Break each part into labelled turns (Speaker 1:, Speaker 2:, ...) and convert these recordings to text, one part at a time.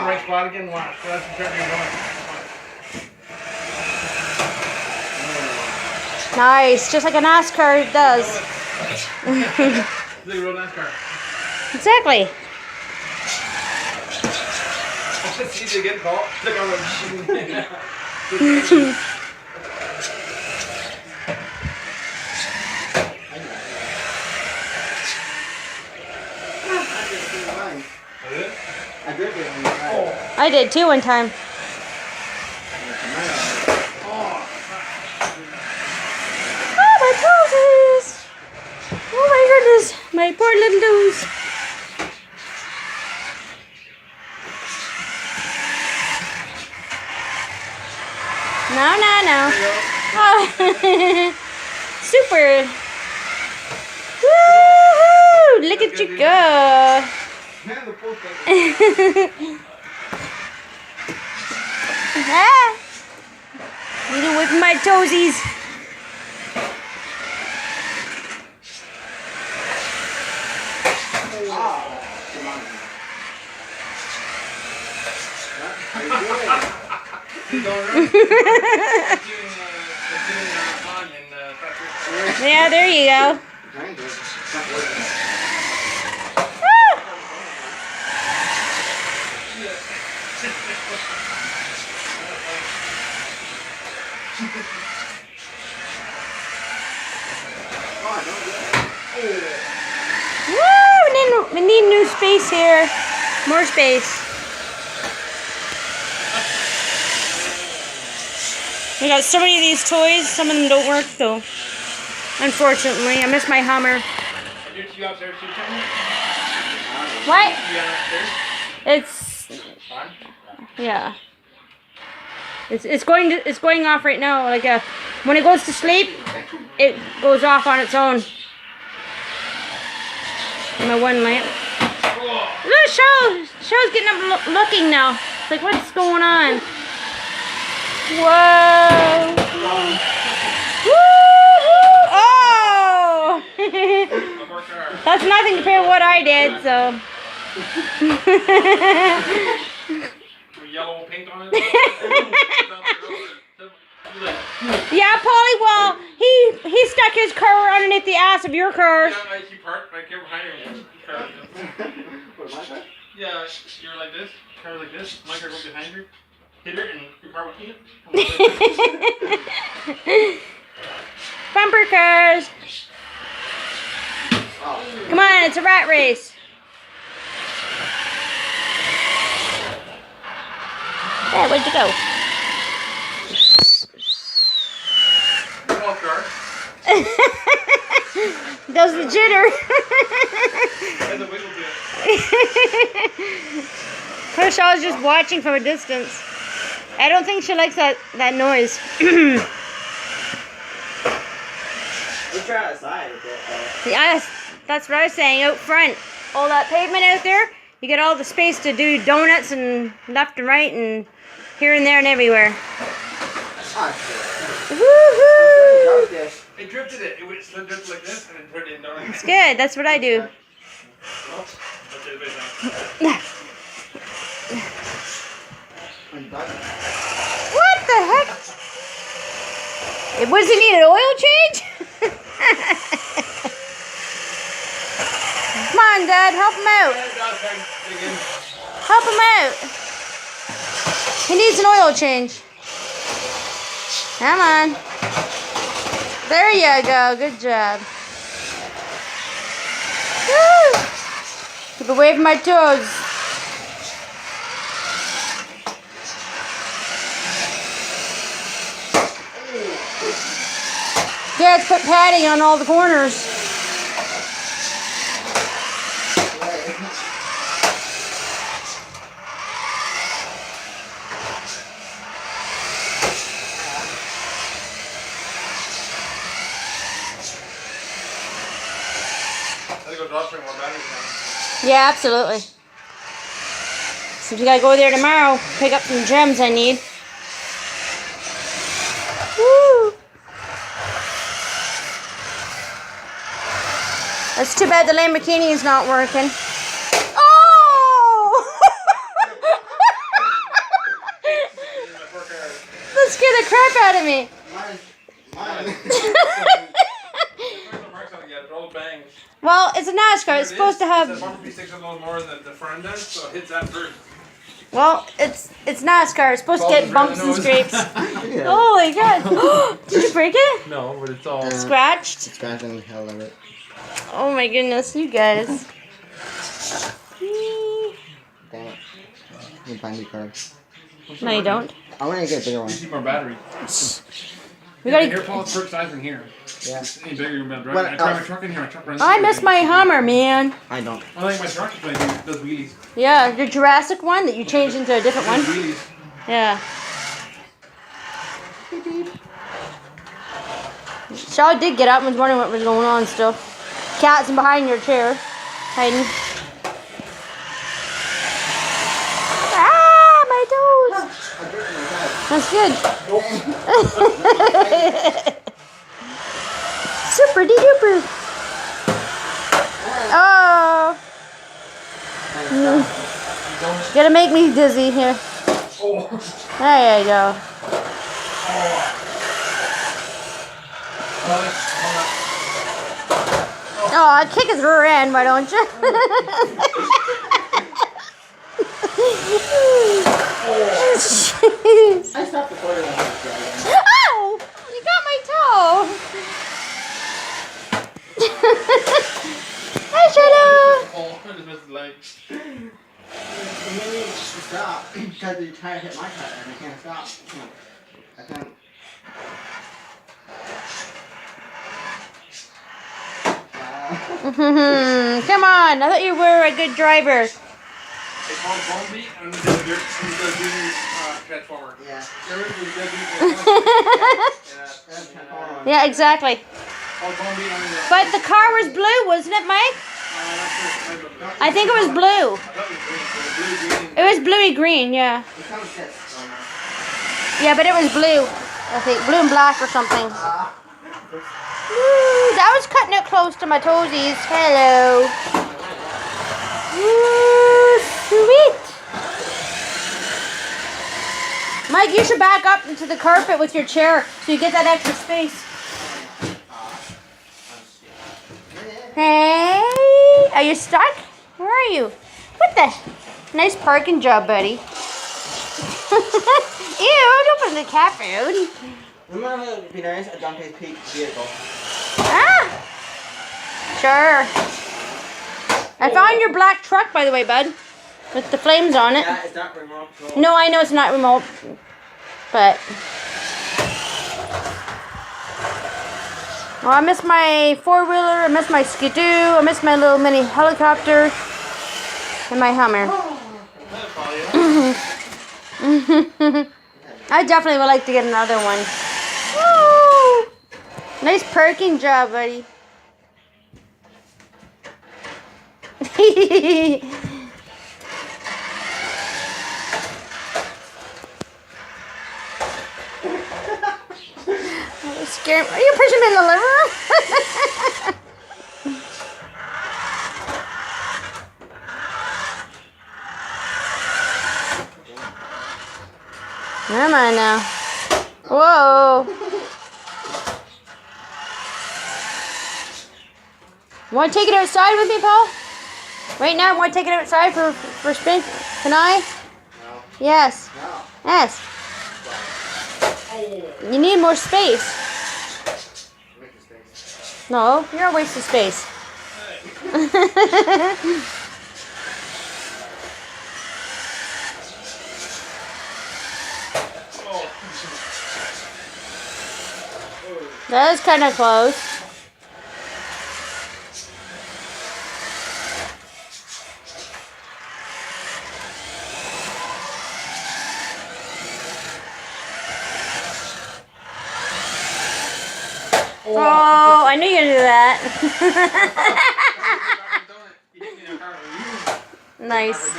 Speaker 1: the right spot again. Watch. That's the turn you're going.
Speaker 2: Nice, just like a NASCAR does.
Speaker 1: Like a real NASCAR.
Speaker 2: Exactly.
Speaker 1: It's easy to get caught. Look how much.
Speaker 2: I did too one time. Oh, my toesies! Oh my goodness, my poor little toes. No. Oh. Super. Woohoo! Look at you go. Ah! Need to whip my toesies. Yeah, there you go. Woo! We need new space here. More space. We got so many of these toys. Some of them don't work though. Unfortunately, I miss my Hummer. What? It's yeah. It's going off right now. Like when it goes to sleep, it goes off on its own. My one lamp. Look, Show's getting up looking now. It's like, what's going on? Whoa! Woo-hoo! Oh! That's nothing compared to what I did, so.
Speaker 1: Yellow and pink on it?
Speaker 2: Yeah, Polly, well, he stuck his car underneath the ass of your car.
Speaker 1: Yeah, I keep parked right here behind you. Yeah, you're like this, car like this, my car goes behind her, hit her, and your car will hit it.
Speaker 2: Bumper cars. Come on, it's a rat race. There, where'd you go? Does the jitter. Kershaw's just watching from a distance. I don't think she likes that noise.
Speaker 3: We try outside a bit though.
Speaker 2: Yeah, that's what I was saying. Out front, all that pavement out there, you get all the space to do donuts and left and right and here and there and everywhere. Woohoo!
Speaker 1: It drifted it. It went drifted like this and then turned it down.
Speaker 2: It's good. That's what I do. What the heck? Was he need an oil change? Come on, Dad. Help him out. Help him out. He needs an oil change. Come on. There you go. Good job. Woo. Keep away from my toes. Yeah, let's put padding on all the corners. Yeah, absolutely. So we gotta go there tomorrow, pick up some gems I need. Woo! That's too bad the Lamborghini is not working. Oh! out of me.
Speaker 3: Mine.
Speaker 2: Well, it's a NASCAR. It's supposed to have.
Speaker 1: It says 156 of those more than the front end, so it hits that first.
Speaker 2: Well, it's NASCAR. It's supposed to
Speaker 1: Falls
Speaker 2: get
Speaker 1: right
Speaker 2: bumps
Speaker 1: in
Speaker 2: and
Speaker 1: the nose.
Speaker 2: scrapes.
Speaker 3: Yeah.
Speaker 2: Oh my god! Did you break it?
Speaker 1: No, but it's all.
Speaker 2: Scratched?
Speaker 3: Scratching the hell out of it.
Speaker 2: Oh my goodness, you guys.
Speaker 3: Dang it. You find the car.
Speaker 2: No, you don't.
Speaker 3: I want to get a bigger
Speaker 1: You
Speaker 3: one.
Speaker 1: need more battery.
Speaker 2: We
Speaker 1: Here,
Speaker 2: gotta.
Speaker 1: Paul, it's size from here.
Speaker 3: Yeah.
Speaker 1: Any bigger, you're better.
Speaker 3: What
Speaker 1: I drive my
Speaker 3: else?
Speaker 1: truck in here. My truck runs.
Speaker 2: I miss my Hummer, man.
Speaker 3: I don't.
Speaker 1: I think my truck does wheelies.
Speaker 2: Yeah, your Jurassic one that you changed into a different
Speaker 1: Does
Speaker 2: one.
Speaker 1: wheelies.
Speaker 2: Yeah. Shaw did get up and was wondering what was going on still. Cat's in behind your chair, hiding. Ah, my toes. That's good. Super de duper. Oh. Gonna make me dizzy here.
Speaker 1: Oh.
Speaker 2: There you go. Oh, kick his rear end, why don't you? Jeez.
Speaker 3: I stopped recording when I was driving.
Speaker 2: Ow! You got my toe. Hi, Shadow.
Speaker 1: Oh, I just missed the leg.
Speaker 3: You need to stop because the tire hit my tire and I can't stop. I can't.
Speaker 2: Come on, I thought you were a good driver.
Speaker 1: It's called Bone Beat and the dirt transformer.
Speaker 3: Yeah.
Speaker 2: Yeah, exactly.
Speaker 1: Called Bone Beat and the.
Speaker 2: But the car was blue, wasn't it, Mike? I think it was blue.
Speaker 1: I thought it was green. So the blue, green.
Speaker 2: It was bluey green, yeah.
Speaker 3: It sounds good.
Speaker 2: Yeah, but it was blue. I think blue and black or something. Ooh, that was cutting it close to my toesies. Hello. Ooh, sweet. Mike, you should back up into the carpet with your chair so you get that extra space. Hey, are you stuck? Where are you? What the? Nice parking job, buddy. Ew, don't put in the cat food.
Speaker 3: Remember it would be nice at Dante's Peak vehicle.
Speaker 2: Ah! Sure. I found your black truck, by the way, bud. With the flames on it.
Speaker 3: Yeah, it's not remote control.
Speaker 2: No, I know it's not remote. But... well, I miss my four-wheeler, I miss my skidoo, I miss my little mini helicopter, and my Hummer. I definitely would like to get another one. Woo! Nice parking job, buddy. That scared me. Are you pushing me in the living room? Come on now. Whoa. Want to take it outside with me, Paul? Right now, want to take it outside for a spin? Can I?
Speaker 3: No.
Speaker 2: Yes.
Speaker 3: No.
Speaker 2: Yes. You need more space.
Speaker 3: Make the space.
Speaker 2: No, you're a waste of space. That was kind of close. Oh, I knew you'd do that. Nice.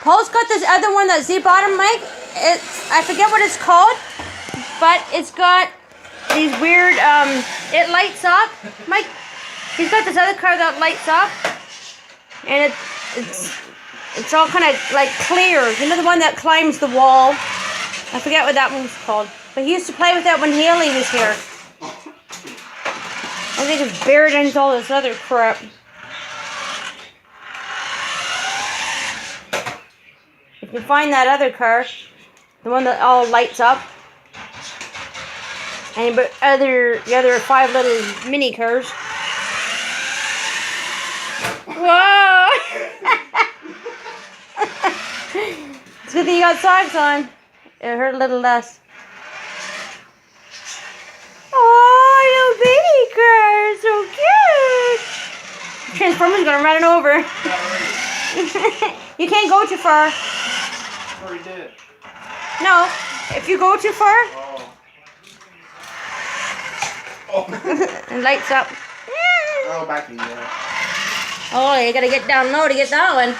Speaker 2: Paul's got this other one that's Z-bottom, Mike. I forget what it's called, but it's got these weird, it lights up. Mike, he's got this other car that lights up, and it's all kind of like clear. You know the one that climbs the wall? I forget what that one's called. But he used to play with that when Haley was here. I think it's buried into all this other crap. If you find that other car, the one that all lights up, and the other 5 little mini cars. Whoa! It's good that you got socks on. It hurt a little less. Oh, little baby car, so cute. Transformer's gonna run it over. You can't go too far.
Speaker 1: Already did it.
Speaker 2: No, if you go too far, it lights up.
Speaker 3: Oh, back in there.
Speaker 2: Holy, you gotta get down low to get that one.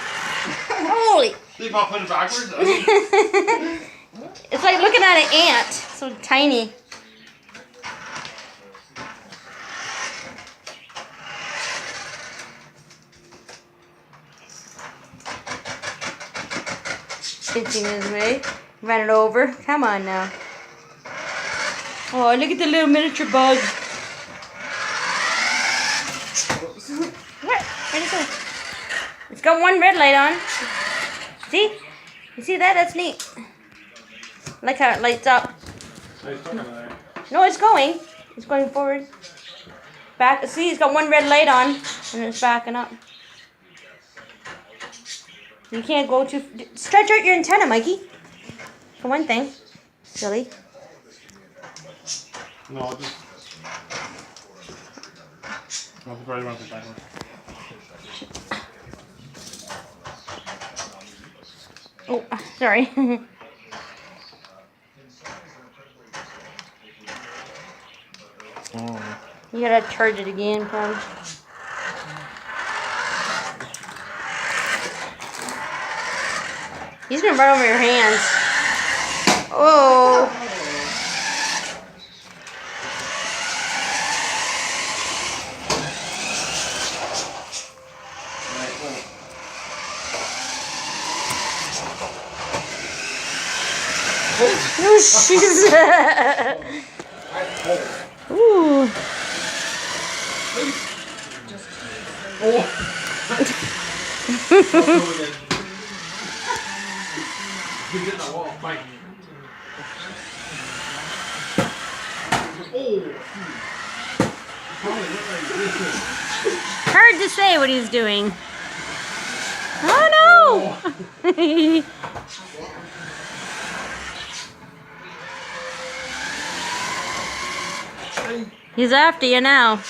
Speaker 2: Holy.
Speaker 1: Leave my put it backwards.
Speaker 2: It's like looking at an ant. So tiny. Pitching his way. Run it over. Come on now. Oh, look at the little miniature bug. Where'd it go? It's got one red light on. See? You see that? That's neat. I like how it lights up. No, it's going. It's going forward. Back. See, it's got one red light on, and it's backing up. You can't go too. Stretch out your antenna, Mikey. For one thing. Silly.
Speaker 1: No, I'll just. I'll probably run it backwards.
Speaker 2: Oh, sorry. You gotta charge it again, probably. He's gonna run over your hands. Oh. Oh, Jesus. Ooh. Hard to say what he's doing. Oh no! He's after you now.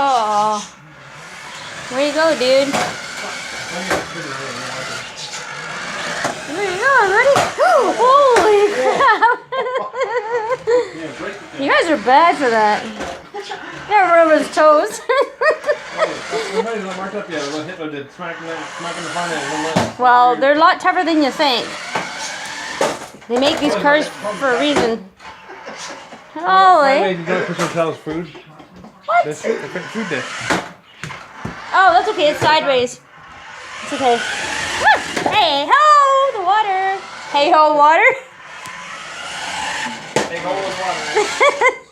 Speaker 2: Oh, where you go, dude? Where you going, buddy? Holy crap! You guys are bad for that. Never rub his toes. Well, they're a lot tougher than you think. They make these cars for a reason. Holy.
Speaker 1: Food.
Speaker 2: What?
Speaker 1: Food dish.
Speaker 2: Oh, that's okay. It's sideways. It's okay. Hey ho, the water. Hey ho, water.
Speaker 1: Hey ho, water.